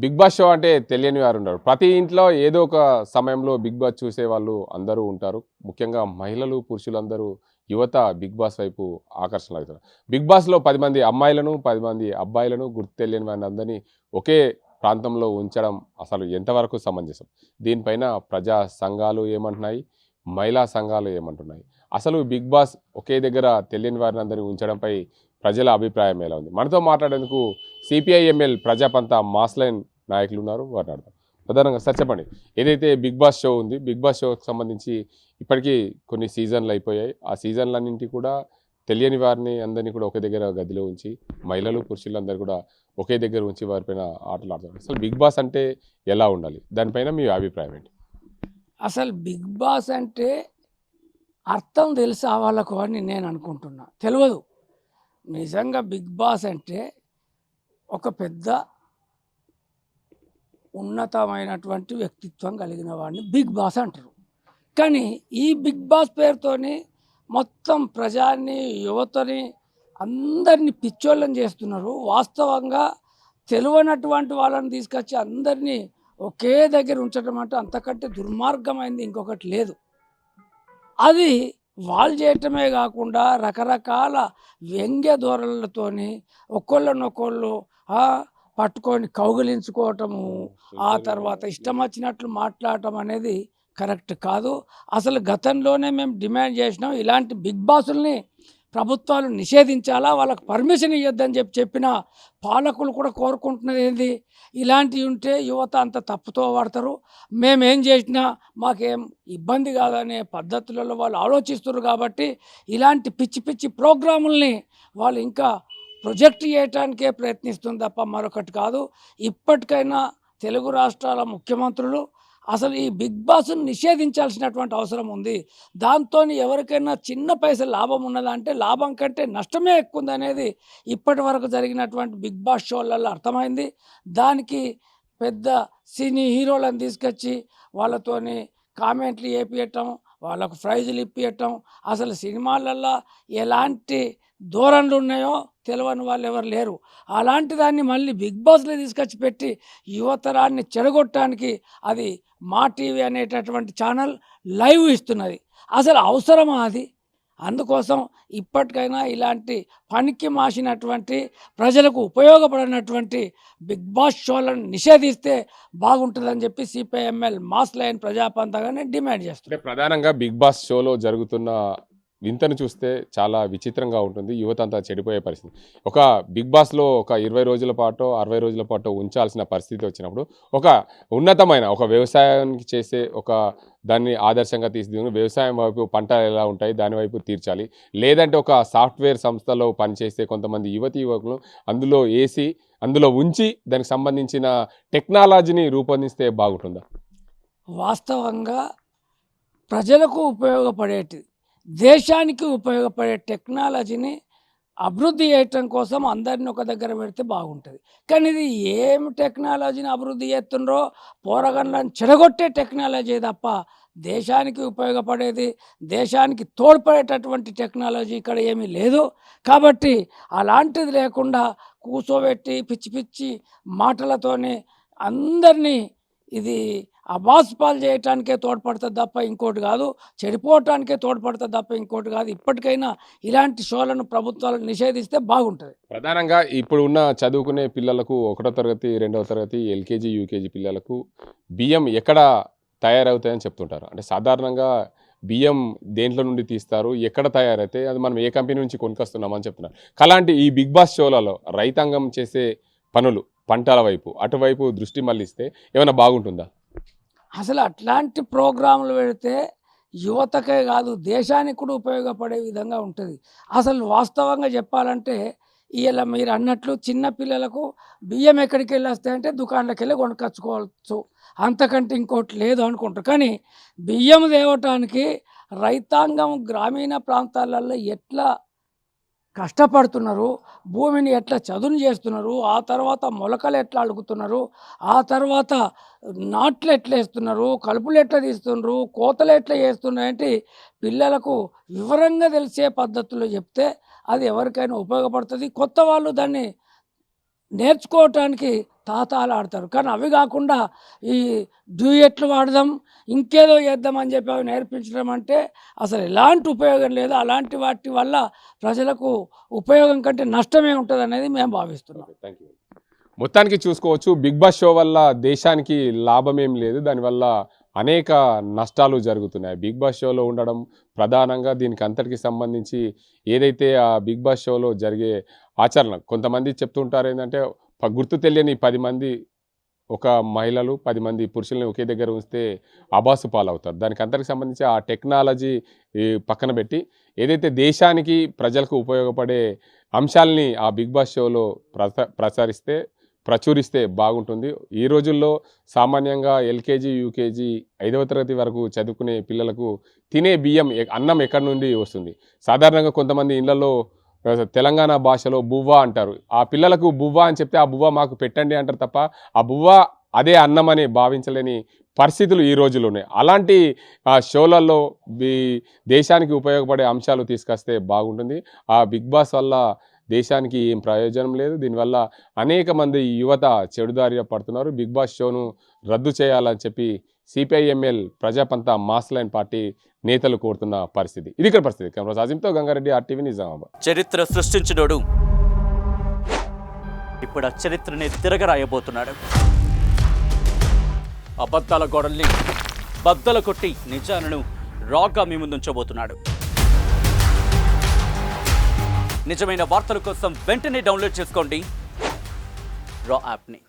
Big boss show అంటే తెలియని వారు ఉన్నారు. ప్రతి ఇంట్లో ఏదో ఒక సమయంలో బిగ్ బాస్ చూసేవాళ్ళు అందరూ ఉంటారు. ముఖ్యంగా మహిళలు, పురుషులందరూ యువత బిగ్ బాస్ వైపు ఆకర్షణలవుతారు. బిగ్ బాస్‌లో 10 మంది అమ్మాయిలను, 10 మంది అబ్బాయిలను గుర్తు తెలియని వారినందరినీ ఒకే ప్రాంతంలో ఉంచడం అసలు ఎంతవరకు సమంజసం? దీనిపైన ప్రజా సంఘాలు ఏమంటున్నాయి? మహిళా సంఘాలు ఏమంటున్నాయి? అసలు బిగ్ బాస్ ఒకే దగ్గర తెలియని వారినందరినీ ఉంచడంపై ప్రజల అభిప్రాయం ఎలా ఉంది? మనతో మాట్లాడేందుకు సిపిఐఎంఎల్ ప్రజాపంత మాస్ లైన్ నాయకులు ఉన్నారు. వారిని అడుగుదాం. ప్రధానంగా సార్ చెప్పండి. ఏదైతే బిగ్ బాస్ షో ఉంది, బిగ్ బాస్ షోకి సంబంధించి ఇప్పటికీ కొన్ని సీజన్లు అయిపోయాయి. ఆ సీజన్లన్నింటి కూడా తెలియని వారిని అందరినీ కూడా ఒకే దగ్గర గదిలో ఉంచి మహిళలు, పురుషులందరూ కూడా ఒకే దగ్గర ఉంచి వారిపైన ఆటలు ఆడతారు. అసలు బిగ్ బాస్ అంటే ఎలా ఉండాలి? దానిపైన మీ అభిప్రాయం ఏంటి? అసలు బిగ్ బాస్ అంటే అర్థం తెలుసా వాళ్ళకు అని నేను అనుకుంటున్నా. తెలియదు. నిజంగా బిగ్ బాస్ అంటే ఒక పెద్ద ఉన్నతమైనటువంటి వ్యక్తిత్వం కలిగిన వాడిని బిగ్ బాస్ అంటారు. కానీ ఈ బిగ్ బాస్ పేరుతోని మొత్తం ప్రజాన్ని, యువతని అందరినీ పిచ్చోళ్ళని చేస్తున్నారు. వాస్తవంగా తెలియనటువంటి వాళ్ళని తీసుకొచ్చి అందరినీ ఒకే దగ్గర ఉంచడం అంటే అంతకంటే దుర్మార్గమైంది ఇంకొకటి లేదు. అది వాళ్ళు చేయటమే కాకుండా రకరకాల వ్యంగ్య ధోరణులతోని ఒకళ్ళనొకళ్ళు పట్టుకొని కౌగిలించుకోవటము, ఆ తర్వాత ఇష్టం వచ్చినట్లు మాట్లాడటం అనేది కరెక్ట్ కాదు. అసలు గతంలోనే మేము డిమాండ్ చేసినాం, ఇలాంటి బిగ్ బాసుల్ని ప్రభుత్వాలు నిషేధించాలా, వాళ్ళకు పర్మిషన్ ఇవ్వద్దని చెప్పిన పాలకులు కూడా కోరుకుంటున్నది ఏంది, ఇలాంటివి ఉంటే యువత అంత తప్పుతో పడతారు, మేమేం చేసినా మాకేం ఇబ్బంది కాదనే పద్ధతులలో వాళ్ళు ఆలోచిస్తున్నారు. కాబట్టి ఇలాంటి పిచ్చి పిచ్చి ప్రోగ్రాముల్ని వాళ్ళు ఇంకా ప్రొజెక్ట్ చేయడానికే ప్రయత్నిస్తుంది తప్ప మరొకటి కాదు. ఇప్పటికైనా తెలుగు రాష్ట్రాల ముఖ్యమంత్రులు అసలు ఈ బిగ్ బాస్ను నిషేధించాల్సినటువంటి అవసరం ఉంది. దాంతో ఎవరికైనా చిన్న పైసలు లాభం ఉన్నదా అంటే లాభం కంటే నష్టమే ఎక్కువ ఉందనేది ఇప్పటి వరకు జరిగినటువంటి బిగ్ బాస్ షోలలో అర్థమైంది. దానికి పెద్ద సినీ హీరోలను తీసుకొచ్చి వాళ్ళతోని కామెంట్లు వేపియటం, వాళ్ళకు ప్రైజులు ఇప్పియటం, అసలు సినిమాలల్లో ఎలాంటి ధోరణులు ఉన్నాయో తెలియని వాళ్ళు ఎవరు లేరు. అలాంటి దాన్ని మళ్ళీ బిగ్ బాస్లో తీసుకొచ్చి పెట్టి యువతరాన్ని చెడగొట్టడానికి అది మా టీవీ అనేటటువంటి ఛానల్ లైవ్ ఇస్తున్నది. అసలు అవసరమా అది? అందుకోసం ఇప్పటికైనా ఇలాంటి పనికి మాసినటువంటి ప్రజలకు ఉపయోగపడినటువంటి బిగ్ బాస్ షోలను నిషేధిస్తే బాగుంటుందని చెప్పి సిపిఐఎంఎల్ మాస్ లైన్ ప్రజాపంతగానే డిమాండ్ చేస్తుంది. ప్రధానంగా బిగ్ బాస్ షోలో జరుగుతున్న వింతను చూస్తే చాలా విచిత్రంగా ఉంటుంది. యువత అంతా చెడిపోయే పరిస్థితి. ఒక బిగ్ బాస్లో ఒక 20 రోజుల పాటు 60 రోజుల పాటు ఉంచాల్సిన పరిస్థితి వచ్చినప్పుడు ఒక ఉన్నతమైన ఒక వ్యవసాయానికి చేసే ఒక దాన్ని ఆదర్శంగా తీసుకుని వ్యవసాయం వైపు పంటలు ఎలా ఉంటాయి దాని వైపు తీర్చాలి. లేదంటే ఒక సాఫ్ట్వేర్ సంస్థలో పనిచేసే కొంతమంది యువకులు అందులో ఉంచి దానికి సంబంధించిన టెక్నాలజీని రూపొందిస్తే బాగుంటుందా? వాస్తవంగా ప్రజలకు ఉపయోగపడేటి, దేశానికి ఉపయోగపడే టెక్నాలజీని అభివృద్ధి చేయటం కోసం అందరిని ఒక దగ్గర పెడితే బాగుంటుంది. కానీ ఇది ఏం టెక్నాలజీని అభివృద్ధి చేస్తుండ్రో పోరగన్లను చెడగొట్టే టెక్నాలజీ తప్ప దేశానికి ఉపయోగపడేది, దేశానికి తోడ్పడేటటువంటి టెక్నాలజీ ఇక్కడ ఏమీ లేదు. కాబట్టి అలాంటిది లేకుండా కూర్చోబెట్టి పిచ్చి పిచ్చి మాటలతోనే అందరినీ ఇది అబాస్పాలు చేయటానికే తోడ్పడుతుంది తప్ప ఇంకోటి కాదు, చెడిపోవటానికే తోడ్పడుతుంది తప్ప ఇంకోటి కాదు. ఇప్పటికైనా ఇలాంటి షోలను ప్రభుత్వాలు నిషేధిస్తే బాగుంటుంది. ప్రధానంగా ఇప్పుడు ఉన్న చదువుకునే పిల్లలకు 1వ తరగతి 2వ తరగతి ఎల్కేజీ యూకేజీ పిల్లలకు బియ్యం ఎక్కడ తయారవుతాయని చెప్తుంటారు. అంటే సాధారణంగా బియ్యం దేంట్లో నుండి తీస్తారు, ఎక్కడ తయారైతే అది మనం ఏ కంపెనీ నుంచి కొనుకొస్తున్నామని చెప్తున్నారు. అలాంటి ఈ బిగ్ బాస్ షోలలో రైతాంగం చేసే పనులు పంటల వైపు అటువైపు దృష్టి మళ్ళిస్తే ఏమైనా బాగుంటుందా? అసలు అట్లాంటి ప్రోగ్రాంలు పెడితే యువతకే కాదు దేశానికి కూడా ఉపయోగపడే విధంగా ఉంటుంది. అసలు వాస్తవంగా చెప్పాలంటే ఇలా మీరు అన్నట్లు చిన్న పిల్లలకు బియ్యం ఎక్కడికి వెళ్ళి వస్తాయంటే దుకాణాలకు వెళ్ళి కొనుక్కొచ్చుకోవచ్చు, అంతకంటే ఇంకోటి లేదు అనుకుంటారు. కానీ బియ్యం తేవటానికి రైతాంగం గ్రామీణ ప్రాంతాలలో ఎట్లా కష్టపడుతున్నారు, భూమిని ఎట్లా చదును చేస్తున్నారు, ఆ తర్వాత మొలకలు ఎట్లా అడుగుతున్నారు, ఆ తర్వాత నాట్లు ఎట్లా వేస్తున్నారు, కలుపులు ఎట్లా తీస్తున్నారు, కోతలు ఎట్లా చేస్తున్నాయంటే పిల్లలకు వివరంగా తెలిసే పద్ధతుల్లో చెప్తే అది ఎవరికైనా ఉపయోగపడుతుంది. కొత్త వాళ్ళు దాన్ని నేర్చుకోవటానికి తాతాలు ఆడతారు. కానీ అవి కాకుండా ఈ డ్యూయెట్లు వాడదాం, ఇంకేదో చేద్దాం అని చెప్పి అవి నేర్పించడం అంటే అసలు ఎలాంటి ఉపయోగం లేదు. అలాంటి వాటి వల్ల ప్రజలకు ఉపయోగం కంటే నష్టమే ఉంటుంది అనేది మేము భావిస్తున్నాం. Thank you. మొత్తానికి చూసుకోవచ్చు, బిగ్ బాస్ షో వల్ల దేశానికి లాభం ఏం లేదు, దానివల్ల అనేక నష్టాలు జరుగుతున్నాయి. బిగ్ బాస్ షోలో ఉండడం ప్రధానంగా దీనికి అంతటికి సంబంధించి ఏదైతే ఆ బిగ్ బాస్ షోలో జరిగే ఆచరణ, కొంతమంది చెప్తుంటారు ఏంటంటే గుర్తు తెలియని 10 మంది ఒక మహిళలు 10 మంది పురుషుల్ని ఒకే దగ్గర ఉంచితే ఆబాసు పాలవుతారు. దానికి అంతటికి సంబంధించి ఆ టెక్నాలజీ పక్కన పెట్టి ఏదైతే దేశానికి ప్రజలకు ఉపయోగపడే అంశాలని ఆ బిగ్ బాస్ షోలో ప్రచురిస్తే బాగుంటుంది. ఈ రోజుల్లో సామాన్యంగా ఎల్కేజీ యూకేజీ 5వ తరగతి వరకు చదువుకునే పిల్లలకు తినే బియ్యం అన్నం ఎక్కడి నుండి వస్తుంది? సాధారణంగా కొంతమంది ఇళ్లలో తెలంగాణ భాషలో బువ్వ అంటారు. ఆ పిల్లలకు బువ్వ అని చెప్తే ఆ బువ్వ మాకు పెట్టండి అంటారు తప్ప ఆ బువ్వ అదే అన్నం అని భావించలేని పరిస్థితులు ఈ రోజుల్లో ఉన్నాయి. అలాంటి షోలలో దేశానికి ఉపయోగపడే అంశాలు తీసుకొస్తే బాగుంటుంది. ఆ బిగ్ బాస్ వల్ల దేశానికి ఏం ప్రయోజనం లేదు. దీనివల్ల అనేక మంది యువత చెడుదారిన పడుతున్నారు. బిగ్ బాస్ షోను రద్దు చేయాలని చెప్పి CPIML Prajapantha mass line party నేతలు కోరుతున్న పరిస్థితి. ఇది ఇక్కడ పరిస్థితి. కెమెరా సాజింతో గంగారెడ్డి, RTV, నిజామాబాద్. చరిత్ర సృష్టించినోడు ఇప్పుడు ఆ చరిత్రని తిరగరాయబోతున్నాడు. అబద్ధాల గోడల్ని బద్దలు కొట్టి నిజాలను రాగా మీ ముందుంచబోతున్నాడు. నిజమైన వార్తల కోసం వెంటనే డౌన్లోడ్ చేసుకోండి రా యాప్ని.